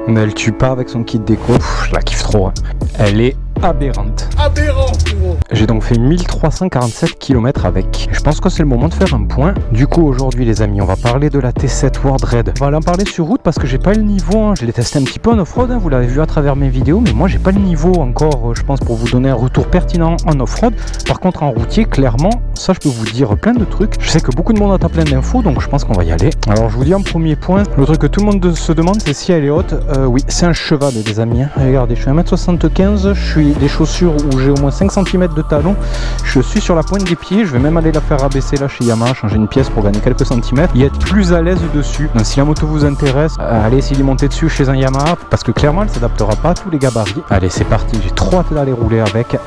Mais elle tue pas avec son kit déco. Pff, je la kiffe trop. Hein. Elle est aberrante. Aberrant, gros. J'ai donc fait 1347 km avec. Je pense que c'est le moment de faire un point. Du coup, aujourd'hui, les amis, on va parler de la T7 World Raid. On va aller en parler sur route parce que j'ai pas le niveau. Hein. Je l'ai testé un petit peu en off-road. Hein. Vous l'avez vu à travers mes vidéos. Mais moi, j'ai pas le niveau encore, je pense, pour vous donner un retour pertinent en off-road. Par contre, en routier, clairement, ça, je peux vous dire plein de trucs. Je sais que beaucoup de monde a plein d'infos, donc je pense qu'on va y aller. Alors, je vous dis en premier point, le truc que tout le monde se demande, c'est si elle est haute. Oui, c'est un cheval, les amis. Hein. Regardez, je suis 1m75. Je suis des chaussures où j'ai au moins 5 cm de talon. Je suis sur la pointe des pieds. Je vais même aller la faire abaisser là chez Yamaha, changer une pièce pour gagner quelques centimètres et être plus à l'aise dessus. Donc si la moto vous intéresse, allez essayer d'y monter dessus chez un Yamaha parce que clairement elle s'adaptera pas à tous les gabarits. Allez, c'est parti, j'ai trop hâte d'aller rouler avec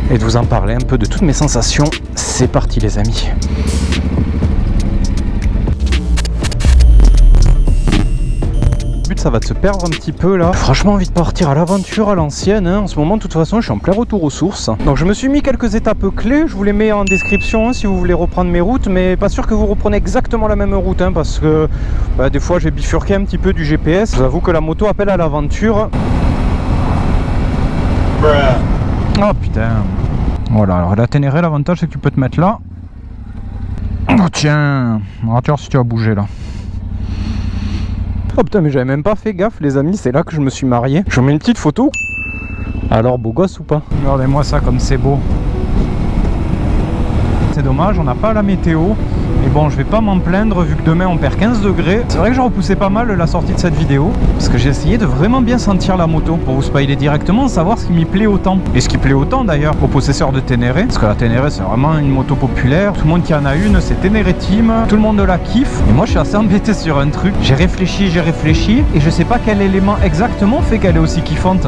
et de vous en parler un peu de toutes mes sensations. C'est parti les amis. Ça va se perdre un petit peu là. Franchement, envie de partir à l'aventure à l'ancienne. Hein. En ce moment, de toute façon, je suis en plein retour aux sources. Donc, je me suis mis quelques étapes clés. Je vous les mets en description hein, si vous voulez reprendre mes routes. Mais pas sûr que vous reprenez exactement la même route. Hein, parce que des fois, j'ai bifurqué un petit peu du GPS. Je vous avoue que la moto appelle à l'aventure. Oh putain. Voilà, alors la Ténéré, l'avantage, c'est que tu peux te mettre là. Oh tiens. On va voir si tu vas bouger là. Oh putain, mais j'avais même pas fait gaffe les amis, c'est là que je me suis marié. Je vous mets une petite photo. Alors beau gosse ou pas? Regardez-moi ça comme c'est beau. C'est dommage, on n'a pas la météo. Mais bon, je vais pas m'en plaindre vu que demain on perd 15 degrés. C'est vrai que j'ai repoussé pas mal la sortie de cette vidéo parce que j'ai essayé de vraiment bien sentir la moto pour vous spoiler directement, savoir ce qui m'y plaît autant. Et ce qui plaît autant d'ailleurs aux possesseurs de Ténéré, parce que la Ténéré c'est vraiment une moto populaire. Tout le monde qui en a une, c'est Ténéré Team. Tout le monde la kiffe. Et moi je suis assez embêté sur un truc. J'ai réfléchi et je sais pas quel élément exactement fait qu'elle est aussi kiffante.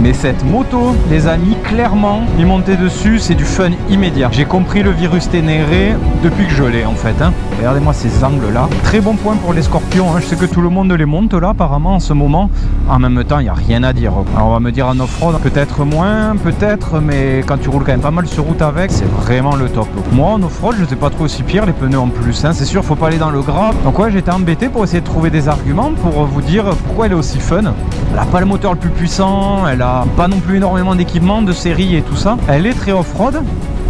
Mais cette moto, les amis, clairement, y monter dessus, c'est du fun immédiat. J'ai compris le virus Ténéré depuis que je l'ai en fait. Hein. Regardez-moi ces angles là. Très bon point pour les scorpions. Hein. Je sais que tout le monde les monte là apparemment en ce moment. En même temps, il n'y a rien à dire. Alors on va me dire en off-road, peut-être moins, peut-être, mais quand tu roules quand même pas mal sur route avec, c'est vraiment le top. Moi en off-road, je sais pas trop aussi pire, les pneus en plus. Hein. C'est sûr, faut pas aller dans le gras. Donc ouais, j'étais embêté pour essayer de trouver des arguments pour vous dire pourquoi elle est aussi fun. Elle a pas le moteur le plus puissant. Elle a pas non plus énormément d'équipement de série et tout ça. Elle est très off-road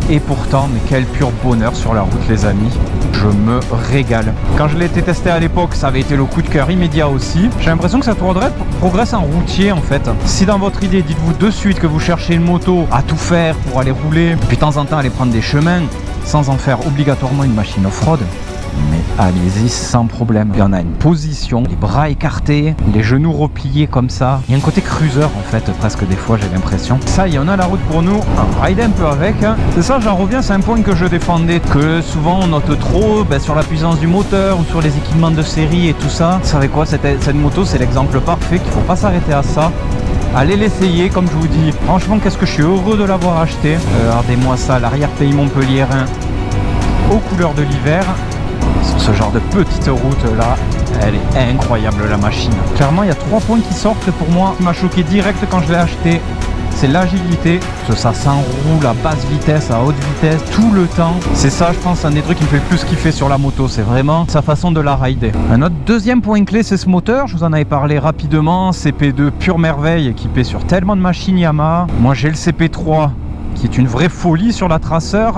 et pourtant, mais quel pur bonheur sur la route les amis. Je me régale. Quand je l'ai été testé à l'époque, ça avait été le coup de cœur immédiat aussi. J'ai l'impression que ça progresse en routier en fait. Si dans votre idée, dites-vous de suite que vous cherchez une moto à tout faire pour aller rouler, puis de temps en temps aller prendre des chemins sans en faire obligatoirement une machine off-road, mais allez-y sans problème. Il y en a une position, les bras écartés, les genoux repliés comme ça. Il y a un côté cruiser en fait, presque des fois j'ai l'impression. Ça, il y en a la route pour nous, on ride un peu avec. Hein. C'est ça, j'en reviens, c'est un point que je défendais, que souvent on note trop sur la puissance du moteur ou sur les équipements de série et tout ça. Vous savez quoi, cette moto, c'est l'exemple parfait qu'il ne faut pas s'arrêter à ça. Allez l'essayer, comme je vous dis. Franchement, qu'est-ce que je suis heureux de l'avoir acheté. Regardez-moi ça, l'arrière-pays montpelliérain aux couleurs de l'hiver. Sur ce genre de petite route là, elle est incroyable la machine. Clairement il y a 3 points qui sortent pour moi, qui m'a choqué direct quand je l'ai acheté. C'est l'agilité, parce que ça s'enroule à basse vitesse, à haute vitesse, tout le temps. C'est ça je pense un des trucs qui me fait le plus kiffer sur la moto, c'est vraiment sa façon de la rider. Un autre deuxième point clé c'est ce moteur, je vous en avais parlé rapidement, CP2 pure merveille, équipé sur tellement de machines Yamaha. Moi j'ai le CP3 qui est une vraie folie sur la Tracer.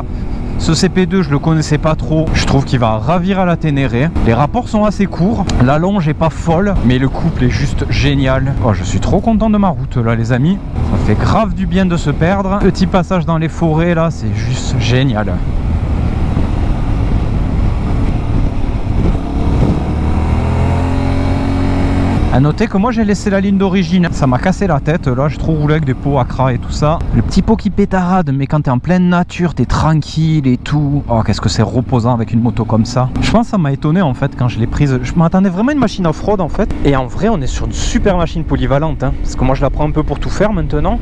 Ce CP2 je le connaissais pas trop, je trouve qu'il va ravir à la Ténéré. Les rapports sont assez courts, la longe est pas folle, mais le couple est juste génial. Oh, je suis trop content de ma route là les amis, ça fait grave du bien de se perdre. Petit passage dans les forêts là, c'est juste génial. A noter que moi j'ai laissé la ligne d'origine, ça m'a cassé la tête, là j'ai trop roulé avec des pots à cras et tout ça. Le petit pot qui pétarade, mais quand t'es en pleine nature, t'es tranquille et tout. Oh qu'est-ce que c'est reposant avec une moto comme ça. Je pense que ça m'a étonné en fait quand je l'ai prise. Je m'attendais vraiment à une machine off-road en fait. Et en vrai on est sur une super machine polyvalente hein, parce que moi je la prends un peu pour tout faire maintenant.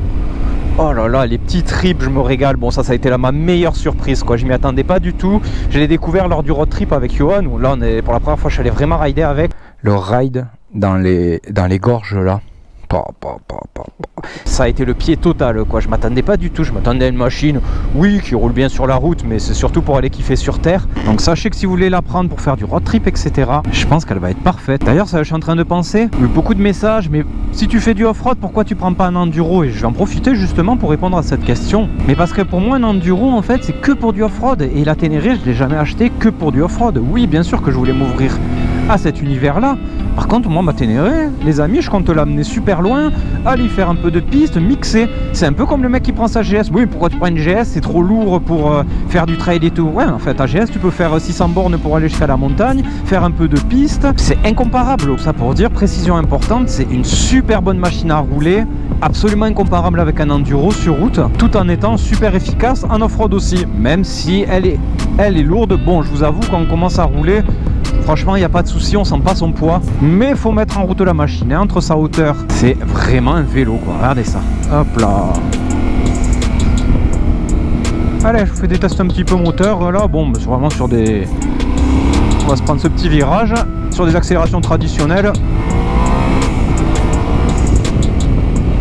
Oh là là, les petits trips, je me régale. Bon, ça a été ma meilleure surprise, quoi. Je m'y attendais pas du tout. Je l'ai découvert lors du road trip avec Johan, où là, pour la première fois, je suis allé vraiment rider avec. Le ride dans les gorges, là. Ça a été le pied total quoi, je m'attendais pas du tout, je m'attendais à une machine, oui, qui roule bien sur la route, mais c'est surtout pour aller kiffer sur terre. Donc sachez que si vous voulez la prendre pour faire du road trip, etc., je pense qu'elle va être parfaite. D'ailleurs, ça, je suis en train de penser, beaucoup de messages, mais si tu fais du off-road, pourquoi tu prends pas un enduro? Et je vais en profiter justement pour répondre à cette question. Mais parce que pour moi, un enduro, en fait, c'est que pour du off-road. Et la Ténéré, je l'ai jamais acheté que pour du off-road. Oui, bien sûr que je voulais m'ouvrir à cet univers-là. Par contre, moi, ma Ténéré, les amis, je compte l'amener super loin, aller faire un peu de piste, mixer. C'est un peu comme le mec qui prend sa GS. Oui, pourquoi tu prends une GS? C'est trop lourd pour faire du trail et tout. Ouais, en fait, ta GS, tu peux faire 600 bornes pour aller jusqu'à la montagne, faire un peu de piste. C'est incomparable. Ça pour dire, précision importante, c'est une super bonne machine à rouler, absolument incomparable avec un enduro sur route, tout en étant super efficace en off-road aussi. Même si elle est lourde. Bon, je vous avoue, quand on commence à rouler, franchement, il n'y a pas de souci, on sent pas son poids. Mais il faut mettre en route la machine. Et entre sa hauteur, c'est vraiment un vélo, quoi. Regardez ça. Hop là. Allez, je vous fais des tests un petit peu moteur. Là, bon, c'est vraiment sur des... On va se prendre ce petit virage. Sur des accélérations traditionnelles.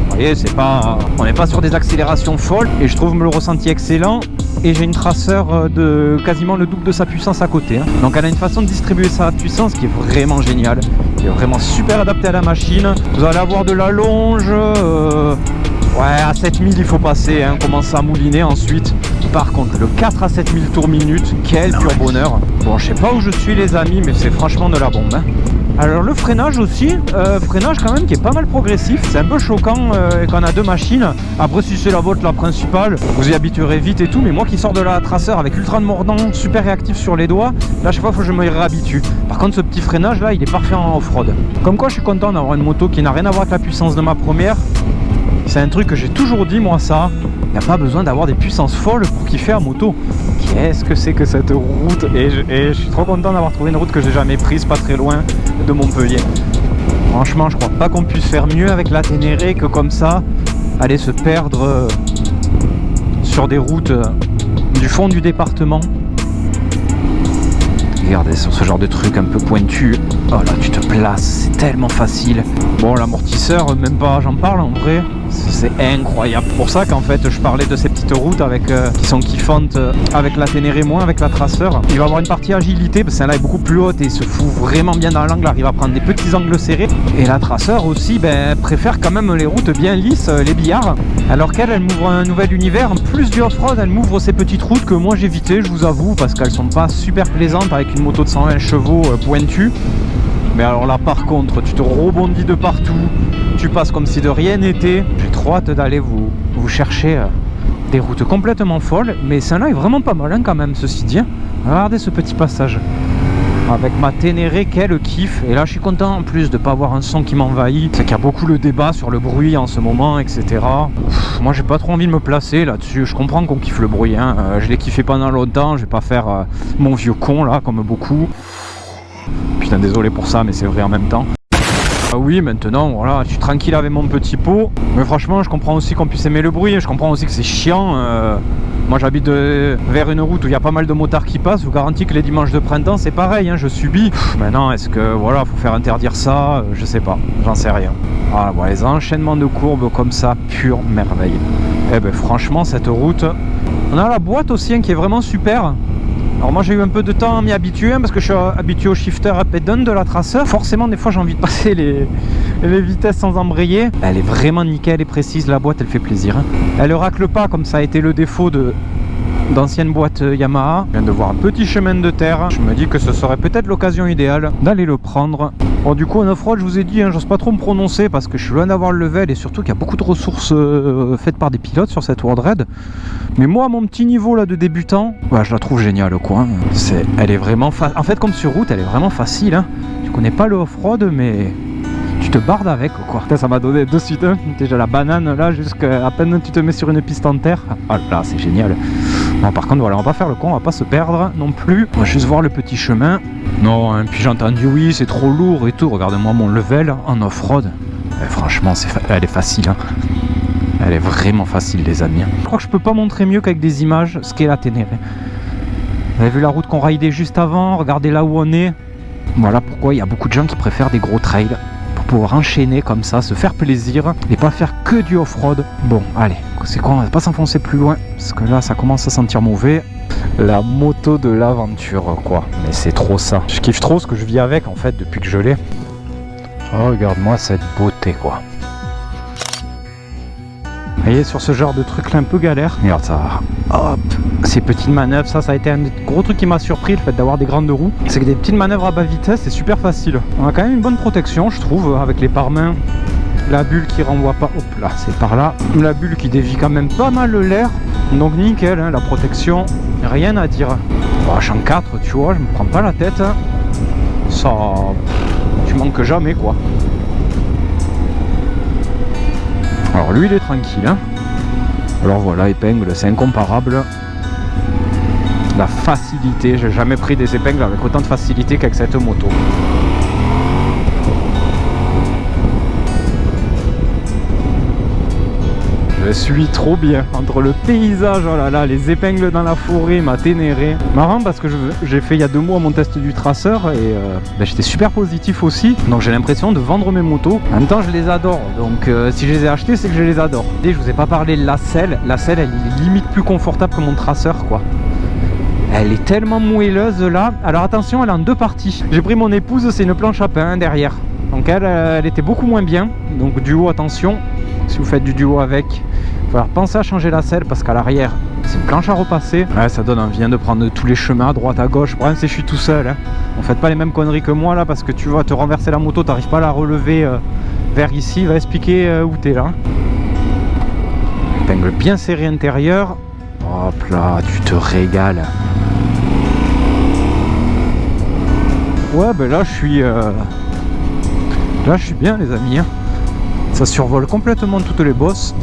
Vous voyez, c'est pas... on n'est pas sur des accélérations folles. Et je trouve le ressenti excellent. Et j'ai une traceur de quasiment le double de sa puissance à côté. Donc elle a une façon de distribuer sa puissance qui est vraiment géniale, qui est vraiment super adaptée à la machine. Vous allez avoir de la longe, ouais, à 7000 il faut passer, commencer à mouliner ensuite. Par contre, le 4 à 7000 tours minute, quel pur bonheur. Bon, je sais pas où je suis les amis, mais c'est franchement de la bombe. Alors le freinage aussi, freinage quand même qui est pas mal progressif, c'est un peu choquant quand on a deux machines. Après si c'est la vôtre la principale, vous y habituerez vite et tout, mais moi qui sors de la traceur avec ultra de mordant, super réactif sur les doigts, là chaque fois il faut que je me réhabitue. Par contre ce petit freinage là il est parfait en off-road. Comme quoi je suis content d'avoir une moto qui n'a rien à voir avec la puissance de ma première. C'est un truc que j'ai toujours dit moi ça, il n'y a pas besoin d'avoir des puissances folles pour kiffer à moto. Qu'est-ce que c'est que cette route, et je suis trop content d'avoir trouvé une route que j'ai jamais prise, pas très loin de Montpellier. Franchement, je crois pas qu'on puisse faire mieux avec la Ténéré que comme ça, aller se perdre sur des routes du fond du département. Regardez, sur ce genre de truc un peu pointu, oh là, tu te places, c'est tellement facile. Bon, l'amortisseur, même pas, j'en parle en vrai, c'est incroyable. Pour ça qu'en fait, je parlais de ces petites routes avec, qui sont kiffantes avec la Ténéré, moins avec la traceur. Il va avoir une partie agilité, parce que celle-là est beaucoup plus haute et se fout vraiment bien dans l'angle, arrive à prendre des petits angles serrés. Et la traceur aussi, préfère quand même les routes bien lisses, les billards. Alors qu'elle, elle m'ouvre un nouvel univers, en plus du off-road, elle m'ouvre ces petites routes que moi j'évitais, je vous avoue, parce qu'elles sont pas super plaisantes avec une moto de 120 chevaux pointue. Mais alors là par contre, tu te rebondis de partout, tu passes comme si de rien n'était. J'ai trop hâte d'aller vous chercher des routes complètement folles, mais celle-là est vraiment pas mal quand même, ceci dit. Regardez ce petit passage avec ma Ténéré, quel kiff. Et là je suis content en plus de pas avoir un son qui m'envahit. C'est qu'il y a beaucoup le débat sur le bruit en ce moment, etc. Moi j'ai pas trop envie de me placer là-dessus. Je comprends qu'on kiffe le bruit, je l'ai kiffé pendant longtemps. Je vais pas faire mon vieux con là comme beaucoup. Putain, désolé pour ça, mais c'est vrai en même temps. Oui, maintenant, voilà, je suis tranquille avec mon petit pot. Mais franchement, je comprends aussi qu'on puisse aimer le bruit. Je comprends aussi que c'est chiant. Moi, j'habite vers une route où il y a pas mal de motards qui passent. Je vous garantis que les dimanches de printemps, c'est pareil, je subis. Maintenant, est-ce que, voilà, faut faire interdire ça? Je sais pas, j'en sais rien. Voilà, bon, les enchaînements de courbes comme ça, pure merveille. Eh ben, franchement, cette route... On a la boîte aussi, qui est vraiment super. Alors moi j'ai eu un peu de temps à m'y habituer parce que je suis habitué au shifter up et down de la traceur. Forcément des fois j'ai envie de passer les vitesses sans embrayer. Elle est vraiment nickel et précise, la boîte elle fait plaisir. Elle ne racle pas comme ça a été le défaut d'anciennes boîtes Yamaha. Je viens de voir un petit chemin de terre. Je me dis que ce serait peut-être l'occasion idéale d'aller le prendre. Bon du coup en off-road je vous ai dit, j'ose pas trop me prononcer parce que je suis loin d'avoir le level et surtout qu'il y a beaucoup de ressources faites par des pilotes sur cette World Raid. Mais moi à mon petit niveau là de débutant, je la trouve géniale quoi. Elle est vraiment facile. En fait comme sur route elle est vraiment facile. Tu connais pas le off-road mais tu te bardes avec quoi. Putain, ça m'a donné de suite déjà la banane là jusqu'à peine tu te mets sur une piste en terre. Ah là c'est génial. Bon, par contre voilà, on va pas faire le con, on va pas se perdre non plus. On va juste voir le petit chemin. Non, puis j'ai entendu oui c'est trop lourd et tout. Regarde-moi mon level en off-road. Franchement elle est facile. Elle est vraiment facile les amis. Je crois que je peux pas montrer mieux qu'avec des images ce qu'est la Ténéré. Vous avez vu la route qu'on raidait juste avant, regardez là où on est. Voilà pourquoi il y a beaucoup de gens qui préfèrent des gros trails pour pouvoir enchaîner comme ça, se faire plaisir et pas faire que du off-road. Bon, allez, c'est quoi, on va pas s'enfoncer plus loin parce que là ça commence à sentir mauvais. La moto de l'aventure quoi, mais c'est trop ça. Je kiffe trop ce que je vis avec en fait depuis que je l'ai. Oh, regarde-moi cette beauté quoi. Vous voyez, sur ce genre de truc là un peu galère, regarde ça, hop, ces petites manœuvres, ça a été un gros truc qui m'a surpris, le fait d'avoir des grandes roues, c'est que des petites manœuvres à bas vitesse, c'est super facile. On a quand même une bonne protection je trouve, avec les pare-mains, la bulle qui renvoie pas, hop là, c'est par là, la bulle qui dévie quand même pas mal l'air, donc nickel, hein, la protection, rien à dire. Bon, champ 4, tu vois, je me prends pas la tête, hein. Ça, tu manques jamais quoi. Alors lui il est tranquille hein. Alors voilà, épingle, c'est incomparable. La facilité, j'ai jamais pris des épingles avec autant de facilité qu'avec cette moto. Je suis trop bien entre le paysage, oh là là, les épingles dans la forêt, ma Ténéré. Marrant parce que j'ai fait il y a 2 mois mon test du traceur et j'étais super positif aussi. Donc j'ai l'impression de vendre mes motos. En même temps je les adore. Donc si je les ai achetées c'est que je les adore. Et je vous ai pas parlé de la selle. La selle elle est limite plus confortable que mon traceur quoi. Elle est tellement moelleuse là. Alors attention, elle est en 2 parties. J'ai pris mon épouse, c'est une planche à pain derrière. Donc elle était beaucoup moins bien. Donc duo, attention. Si vous faites du duo avec, il va falloir penser à changer la selle parce qu'à l'arrière c'est une planche à repasser. Ouais, ça donne envie de prendre tous les chemins à droite à gauche. Le problème c'est que je suis tout seul hein. On fait pas les mêmes conneries que moi là parce que tu vas te renverser la moto, t'arrives pas à la relever vers ici. Il va expliquer où t'es là. Épingle bien serré intérieur. Hop là, tu te régales. Ouais ben là je suis bien les amis hein. Ça survole complètement toutes les bosses.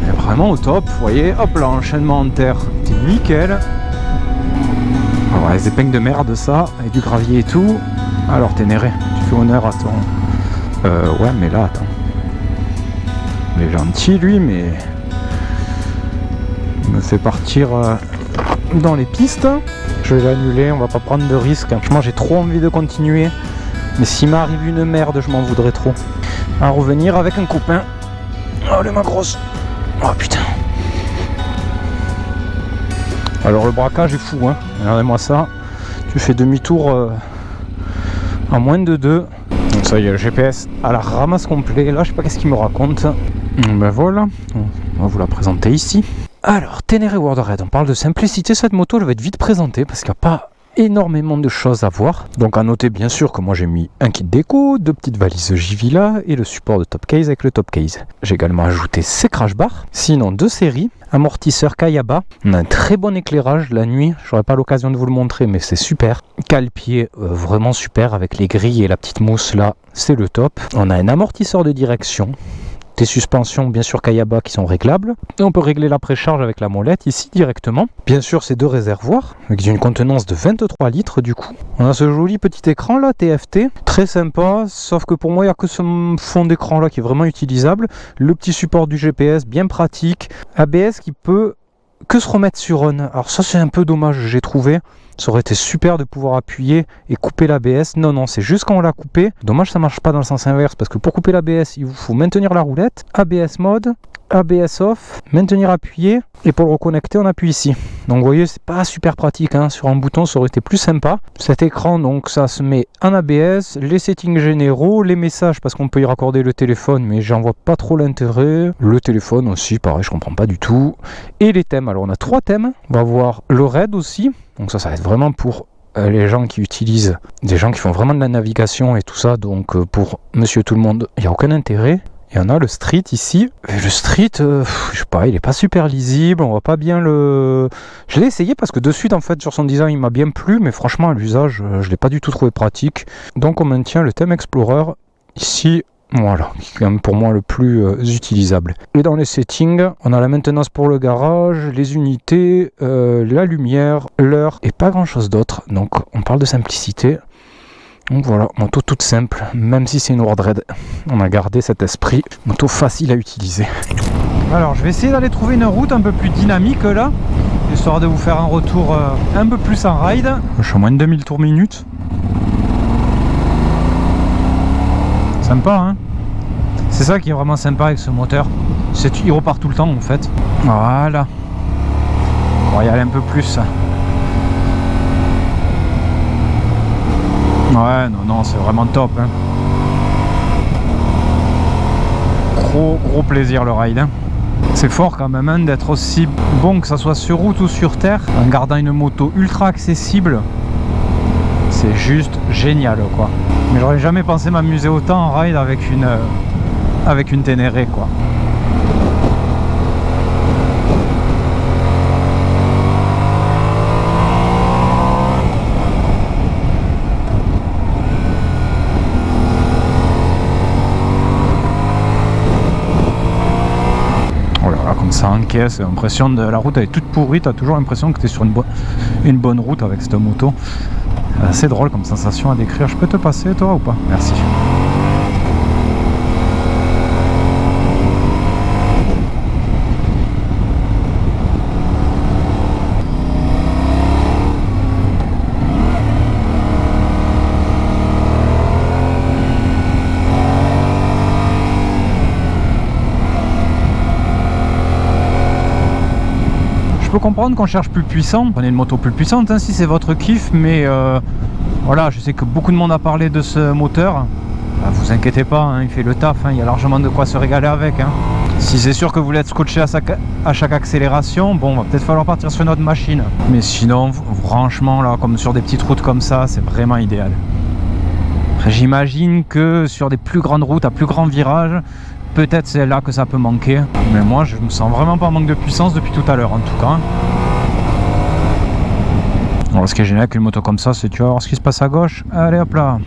Et vraiment au top, vous voyez, hop là, enchaînement en terre, c'est nickel. Alors les épingles de merde ça, avec du gravier et tout. Alors Ténéré, tu fais honneur à ton... ouais mais là attends. Il est gentil lui mais... Il me fait partir dans les pistes. Je vais l'annuler, on va pas prendre de risques. Franchement j'ai trop envie de continuer. Mais s'il m'arrive une merde, je m'en voudrais trop. À revenir avec un copain. Allez ma grosse. Oh putain. Alors le braquage est fou hein. Regardez-moi ça. Tu fais demi-tour en moins de 2. Donc ça y est, le GPS à la ramasse complet. Là je sais pas qu'est-ce qu'il me raconte. Ben voilà. On va vous la présenter ici. Alors Ténéré World Raid. On parle de simplicité. Cette moto elle va être vite présentée parce qu'il n'y a pas énormément de choses à voir. Donc à noter bien sûr que moi j'ai mis un kit déco, 2 petites valises J-Villa et le support de top case avec le top case. J'ai également ajouté ces crash bars, sinon 2 séries, amortisseur Kayaba, on a un très bon éclairage la nuit, j'aurai pas l'occasion de vous le montrer mais c'est super. Cale-pied vraiment super avec les grilles et la petite mousse là, c'est le top. On a un amortisseur de direction. Des suspensions bien sûr Kayaba qui sont réglables et on peut régler la précharge avec la molette ici directement. Bien sûr ces 2 réservoirs avec une contenance de 23 litres du coup. On a ce joli petit écran là TFT, très sympa, sauf que pour moi il n'y a que ce fond d'écran là qui est vraiment utilisable. Le petit support du GPS bien pratique, ABS qui peut que se remettre sur on. Alors ça c'est un peu dommage j'ai trouvé. Ça aurait été super de pouvoir appuyer et couper l'ABS. Non, c'est juste quand on l'a coupé. Dommage ça marche pas dans le sens inverse parce que pour couper l'ABS, il vous faut maintenir la roulette, ABS mode, ABS off, maintenir appuyé et pour le reconnecter, on appuie ici. Donc vous voyez, c'est pas super pratique hein. Sur un bouton, ça aurait été plus sympa. Cet écran, donc ça se met en ABS, les settings généraux, les messages parce qu'on peut y raccorder le téléphone, mais j'en vois pas trop l'intérêt. Le téléphone aussi, pareil, je comprends pas du tout. Et les thèmes, alors on a 3 thèmes. On va voir le raid aussi. Donc ça va être vraiment pour les gens qui utilisent, des gens qui font vraiment de la navigation et tout ça. Donc pour monsieur tout le monde, il n'y a aucun intérêt. Et on a le street ici. Et le street, je sais pas, il est pas super lisible. On voit pas bien le... Je l'ai essayé parce que de suite, en fait, sur son design, il m'a bien plu. Mais franchement, à l'usage, je l'ai pas du tout trouvé pratique. Donc on maintient le thème Explorer ici. Voilà, qui est quand même pour moi le plus utilisable. Et dans les settings, on a la maintenance pour le garage, les unités, la lumière, l'heure et pas grand chose d'autre. Donc on parle de simplicité. Donc voilà, moto toute simple, même si c'est une World Raid. On a gardé cet esprit, moto facile à utiliser. Alors je vais essayer d'aller trouver une route un peu plus dynamique là, histoire de vous faire un retour un peu plus en ride. Je suis à moins de 2000 tours minute. Sympa, hein. C'est ça qui est vraiment sympa avec ce moteur. Il repart tout le temps en fait. Voilà. On va y aller un peu plus. Ouais, non, c'est vraiment top, hein. Gros plaisir le ride, hein. C'est fort quand même, hein, d'être aussi bon, que ça soit sur route ou sur terre, en gardant une moto ultra accessible. C'est juste génial, quoi. Mais j'aurais jamais pensé m'amuser autant en ride avec une Ténéré, quoi. Comme ça encaisse, l'impression de la route elle est toute pourrie, t'as toujours l'impression que tu es sur une bonne route avec cette moto. C'est drôle comme sensation à décrire. Je peux te passer toi ou pas? Merci. Je peux comprendre qu'on cherche plus puissant, prenez une moto plus puissante, hein, si c'est votre kiff, mais voilà, je sais que beaucoup de monde a parlé de ce moteur. Vous inquiétez pas, hein, il fait le taf, hein, il y a largement de quoi se régaler avec, hein. Si c'est sûr que vous voulez être scotché à chaque accélération, bon, va peut-être falloir partir sur notre machine. Mais sinon, franchement, là, comme sur des petites routes comme ça, c'est vraiment idéal. J'imagine que sur des plus grandes routes, à plus grands virages, peut-être c'est là que ça peut manquer. Mais moi, je me sens vraiment pas en manque de puissance depuis tout à l'heure, en tout cas. Alors, ce qui est génial avec une moto comme ça, c'est tu vas voir ce qui se passe à gauche. Allez, hop là.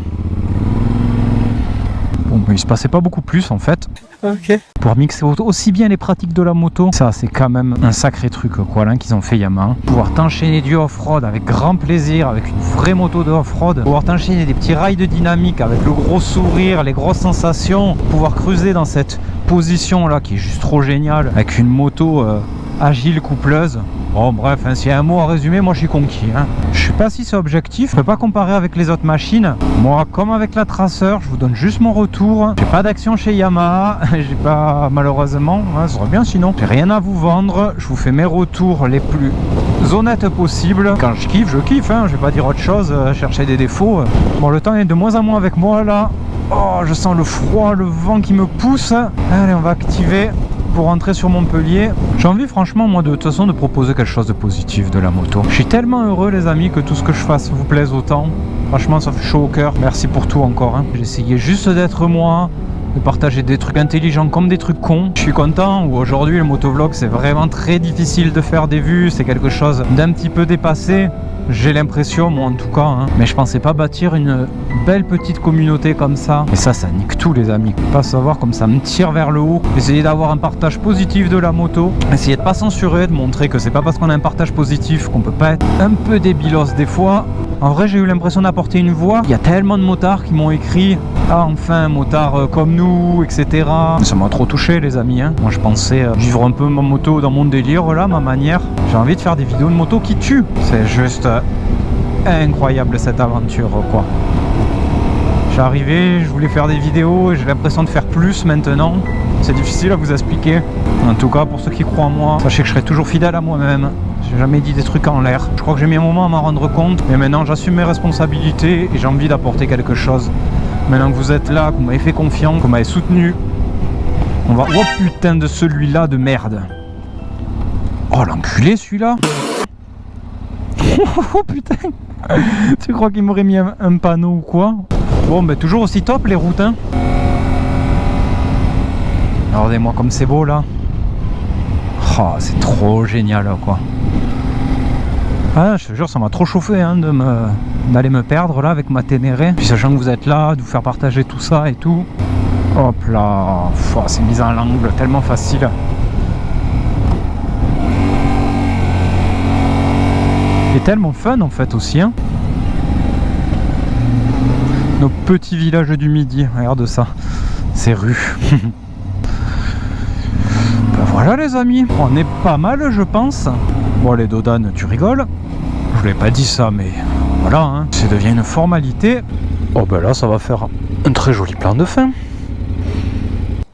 Bon, mais il se passait pas beaucoup plus, en fait. Ok. Pour mixer aussi bien les pratiques de la moto, ça, c'est quand même un sacré truc, quoi, là, qu'ils ont fait Yamaha. Pouvoir t'enchaîner du off-road avec grand plaisir, avec une vraie moto de off-road. Pouvoir t'enchaîner des petits rides dynamiques avec le gros sourire, les grosses sensations. Pouvoir creuser dans cette position là qui est juste trop géniale, avec une moto agile coupleuse. Bon bref, hein, s'il y a un mot à résumer, moi je suis conquis, hein. Je sais pas si c'est objectif, je peux pas comparer avec les autres machines. Moi, comme avec la Tracer, je vous donne juste mon retour. J'ai pas d'action chez Yamaha, j'ai pas, malheureusement, hein, ça serait bien sinon. J'ai rien à vous vendre, je vous fais mes retours les plus honnêtes possibles. Quand je kiffe, hein, je vais pas dire autre chose, chercher des défauts. Bon, le temps est de moins en moins avec moi là. Oh, je sens le froid, le vent qui me pousse. Allez, on va activer pour rentrer sur Montpellier. J'ai envie franchement moi de toute façon de proposer quelque chose de positif de la moto. Je suis tellement heureux les amis que tout ce que je fasse vous plaise autant. Franchement ça fait chaud au cœur. Merci pour tout encore, hein. J'ai essayé juste d'être moi, de partager des trucs intelligents comme des trucs cons. Je suis content où aujourd'hui le motovlog c'est vraiment très difficile de faire des vues. C'est quelque chose d'un petit peu dépassé. J'ai l'impression, moi en tout cas, hein. Mais je pensais pas bâtir une belle petite communauté comme ça. Et ça nique tout les amis. Pas savoir comme ça me tire vers le haut. Essayer d'avoir un partage positif de la moto. Essayer de pas censurer, de montrer que c'est pas parce qu'on a un partage positif qu'on peut pas être un peu débilos des fois. En vrai, j'ai eu l'impression d'apporter une voix. Il y a tellement de motards qui m'ont écrit « Ah, enfin, un motard comme nous, etc. » Ça m'a trop touché, les amis, hein. Moi, je pensais vivre un peu ma moto dans mon délire, là, ma manière. J'ai envie de faire des vidéos de moto qui tuent. C'est juste incroyable, cette aventure, quoi. J'ai arrivé, je voulais faire des vidéos et j'ai l'impression de faire plus maintenant. C'est difficile à vous expliquer. En tout cas, pour ceux qui croient en moi, sachez que je serai toujours fidèle à moi-même. J'ai jamais dit des trucs en l'air. Je crois que j'ai mis un moment à m'en rendre compte. Mais maintenant, j'assume mes responsabilités et j'ai envie d'apporter quelque chose. Maintenant que vous êtes là, que vous m'avez fait confiance, que vous m'avez soutenu, on va... Oh putain de celui-là de merde. Oh l'enculé celui-là. Oh putain. Tu crois qu'il m'aurait mis un panneau ou quoi? Bon, ben toujours aussi top les routes, hein. Regardez-moi comme c'est beau là. Oh, c'est trop génial quoi. Ah, je te jure, ça m'a trop chauffé hein, d'aller me perdre là avec ma Ténéré. Puis sachant que vous êtes là, de vous faire partager tout ça et tout. Hop là, oh, c'est mis en l'angle, tellement facile. Et tellement fun en fait aussi, hein. Nos petits villages du Midi, regarde ça, ces rues. Ben voilà les amis, on est pas mal je pense. Bon les dodanes, tu rigoles. Je l'ai pas dit ça mais voilà, hein. Ça devient une formalité. Oh ben là ça va faire un très joli plan de fin.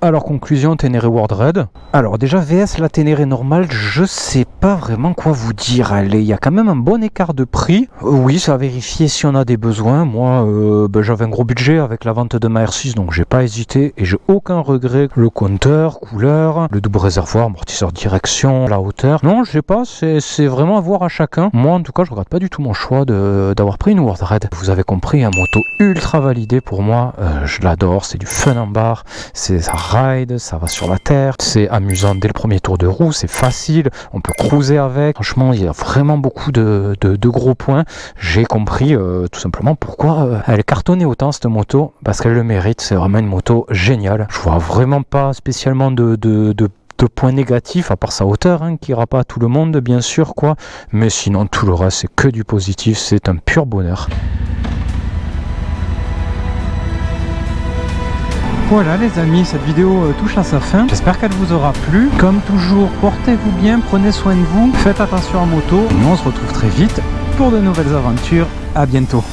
Alors conclusion, Ténéré World Red. Alors déjà VS la Ténéré normale, je sais pas vraiment quoi vous dire. Allez, il y a quand même un bon écart de prix. Oui, ça va vérifier si on a des besoins. Moi, j'avais un gros budget avec la vente de ma R6, donc j'ai pas hésité et j'ai aucun regret. Le compteur, couleur, le double réservoir, amortisseur direction, la hauteur. Non, je sais pas, c'est vraiment à voir à chacun. Moi en tout cas, je regrette pas du tout mon choix d'avoir pris une World Red. Vous avez compris, un moto ultra validé pour moi. Je l'adore, c'est du fun en barre, ça ride, ça va sur la terre, c'est amusant dès le premier tour de roue, c'est facile, on peut cruiser avec. Franchement, il y a vraiment beaucoup de gros points. J'ai compris tout simplement pourquoi elle est cartonnée autant cette moto, parce qu'elle le mérite. C'est vraiment une moto géniale. Je vois vraiment pas spécialement de points négatifs, à part sa hauteur, qui ira pas à tout le monde bien sûr quoi, mais sinon tout le reste c'est que du positif, c'est un pur bonheur. Voilà les amis, cette vidéo touche à sa fin. J'espère qu'elle vous aura plu. Comme toujours, portez-vous bien, prenez soin de vous, faites attention en moto. Et nous on se retrouve très vite pour de nouvelles aventures. À bientôt.